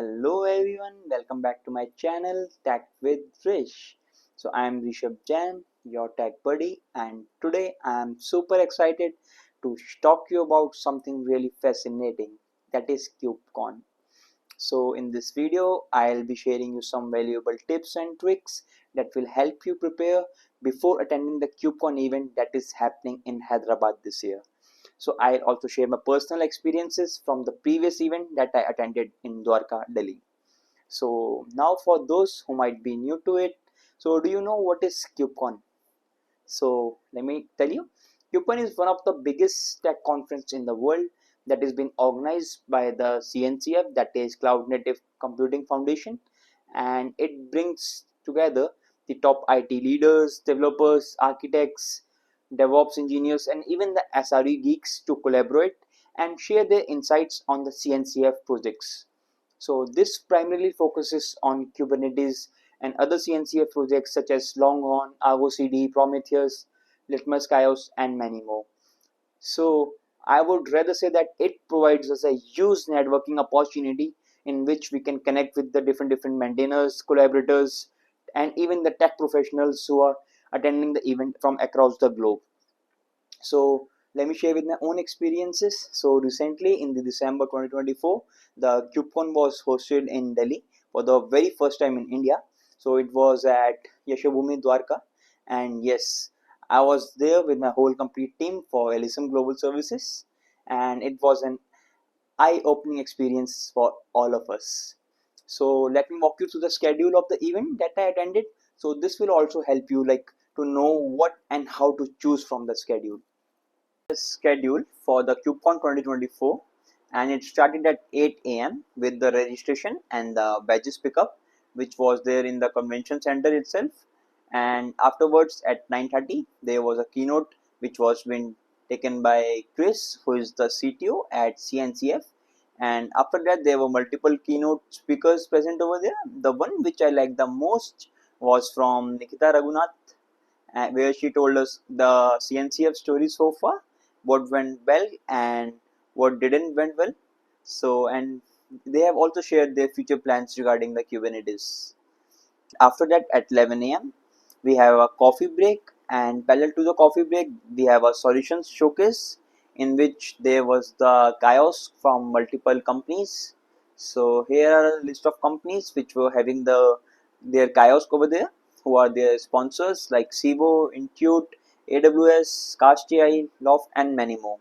Hello everyone, welcome back to my channel Tech with Rish. So I am Rishabh Jain, your tech buddy, and today I am super excited to talk to you about something really fascinating, that is KubeCon. So in this video, I'll be sharing you some valuable tips and tricks that will help you prepare before attending the KubeCon event that is happening in Hyderabad this year. So I'll also share my personal experiences from the previous event that I attended in Dwarka, Delhi. So now for those who might be new to it, so do you know what is KubeCon? So let me tell you, KubeCon is one of the biggest tech conference in the world that has been organized by the CNCF, that is Cloud Native Computing Foundation, and it brings together the top IT leaders, developers, architects, DevOps engineers, and even the SRE geeks to collaborate and share their insights on the CNCF projects. So this primarily focuses on Kubernetes and other CNCF projects such as Longhorn, Argo CD, Prometheus, Litmus Chaos, and many more. So I would rather say that it provides us a huge networking opportunity in which we can connect with the different maintainers, collaborators, and even the tech professionals who are attending the event from across the globe. So let me share with my own experiences. So recently in the December 2024, the KubeCon was hosted in Delhi for the very first time in India. So it was at Yashabhumi Dwarka, and yes, I was there with my whole complete team for LSM Global Services, and it was an eye-opening experience for all of us. So let me walk you through the schedule of the event that I attended. So this will also help you to know what and how to choose from the schedule. Schedule for the KubeCon 2024, and it started at 8 a.m. with the registration and the badges pickup, which was there in the convention center itself. And afterwards at 9:30 there was a keynote which was been taken by Chris, who is the CTO at CNCF. And after that there were multiple keynote speakers present over there. The one which I liked the most was from Nikita Raghunath, where she told us the CNCF story so far, what went well and what didn't went well. So, and they have also shared their future plans regarding the Kubernetes. After that, at 11 a.m., we have a coffee break, and parallel to the coffee break, we have a solutions showcase in which there was the chaos from multiple companies. So here are a list of companies which were having their chaos over there, who are their sponsors like Cibo, Intuit, AWS, CastAI, Loft, and many more.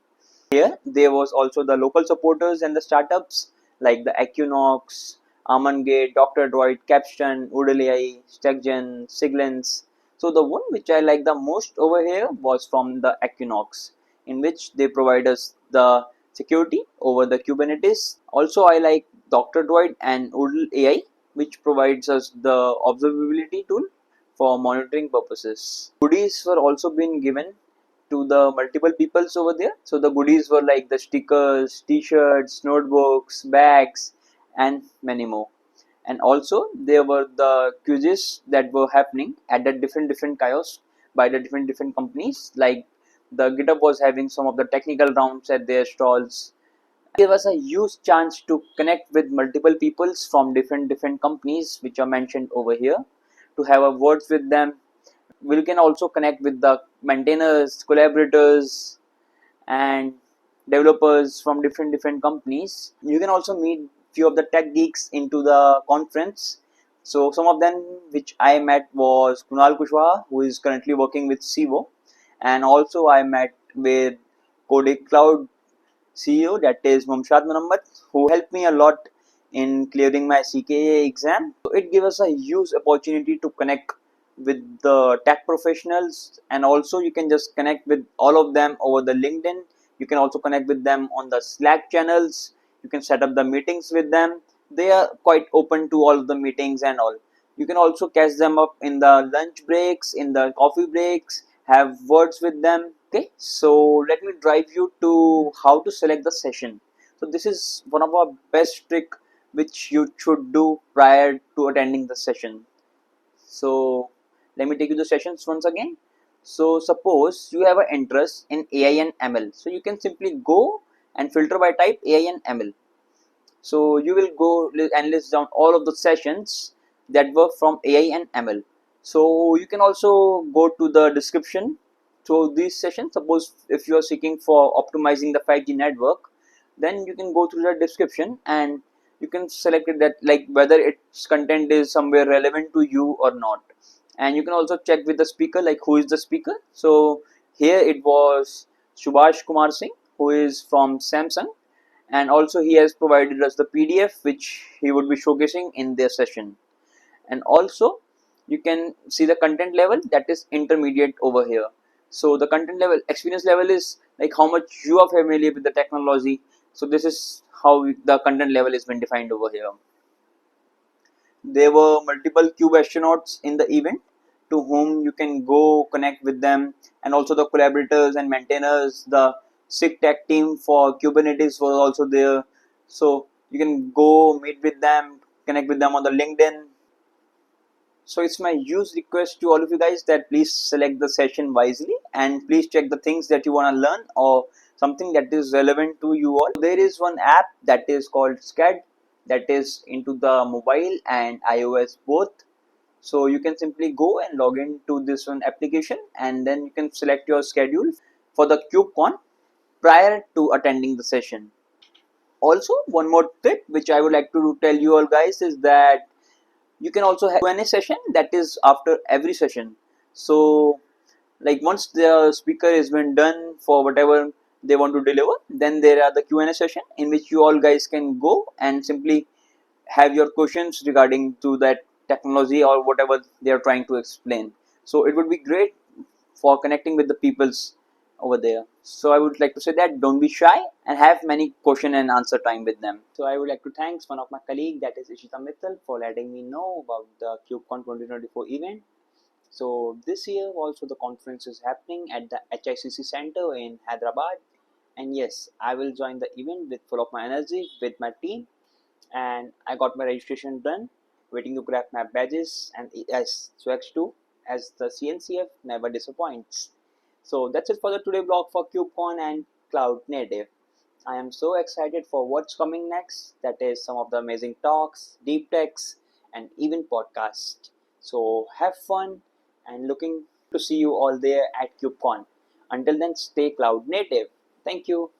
Here, there was also the local supporters and the startups like the Equinox, Armangate, Dr. Droid, Capstan, Oodle AI, StackGen, Siglens. So the one which I like the most over here was from the Equinox, in which they provide us the security over the Kubernetes. Also, I like Dr. Droid and Oodle AI, which provides us the observability tool for monitoring purposes. Goodies were also being given to the multiple peoples over there. So the goodies were like the stickers, t-shirts, notebooks, bags, and many more. And also there were the quizzes that were happening at the different kiosks by the different companies. Like the GitHub was having some of the technical rounds at their stalls. There was a huge chance to connect with multiple peoples from different companies which are mentioned over here, to have a words with them. We can also connect with the maintainers, collaborators, and developers from different companies. You can also meet few of the tech geeks into the conference. So some of them which I met was Kunal Kushwaha, who is currently working with Cibo, and also I met with Kodak Cloud CEO, that is Mumshad Munammat, who helped me a lot in clearing my CKA exam. So it gives us a huge opportunity to connect with the tech professionals, and also you can just connect with all of them over the LinkedIn. You can also connect with them on the Slack channels. You can set up the meetings with them. They are quite open to all of the meetings and all. You can also catch them up in the lunch breaks, in the coffee breaks, have words with them. Okay, so let me drive you to how to select the session. So this is one of our best trick which you should do prior to attending the session. So let me take you to sessions once again. So suppose you have an interest in AI and ML, so you can simply go and filter by type AI and ML. So you will go and list down all of the sessions that were from AI and ML. So you can also go to the description. So these sessions, suppose if you are seeking for optimizing the 5G network, then you can go through the description and you can select it that like whether its content is somewhere relevant to you or not. And you can also check with the speaker, like who is the speaker. So here it was Subhash Kumar Singh, who is from Samsung, and also he has provided us the PDF which he would be showcasing in their session. And also you can see the content level, that is intermediate over here. So the content level, experience level is like how much you are familiar with the technology. So this is how the content level has been defined over here. There were multiple cube astronauts in the event to whom you can go connect with them, and also the collaborators and maintainers. The SIG tech team for Kubernetes was also there, so you can go meet with them, connect with them on the LinkedIn. So it's my huge request to all of you guys that please select the session wisely and please check the things that you want to learn or something that is relevant to you all. There is one app that is called SCAD that is into the mobile and iOS both. So you can simply go and log into this one application and then you can select your schedule for the KubeCon prior to attending the session. Also, one more tip which I would like to tell you all guys is that you can also have Q&A session that is after every session. So like once the speaker has been done for whatever they want to deliver, then there are the Q&A session in which you all guys can go and simply have your questions regarding to that technology or whatever they are trying to explain. So it would be great for connecting with the peoples over there. So I would like to say that don't be shy and have many question and answer time with them. So I would like to thanks one of my colleague, that is Ishita Mittal, for letting me know about the KubeCon 2024 event. So this year also the conference is happening at the HICC Center in Hyderabad, and yes, I will join the event with full of my energy with my team. And I got my registration done, waiting to grab my badges, and yes, Swags too, as the CNCF never disappoints. So that's it for the today blog for KubeCon and Cloud Native. I am so excited for what's coming next. That is some of the amazing talks, deep techs, and even podcasts. So have fun and looking to see you all there at KubeCon. Until then, stay cloud native. Thank you.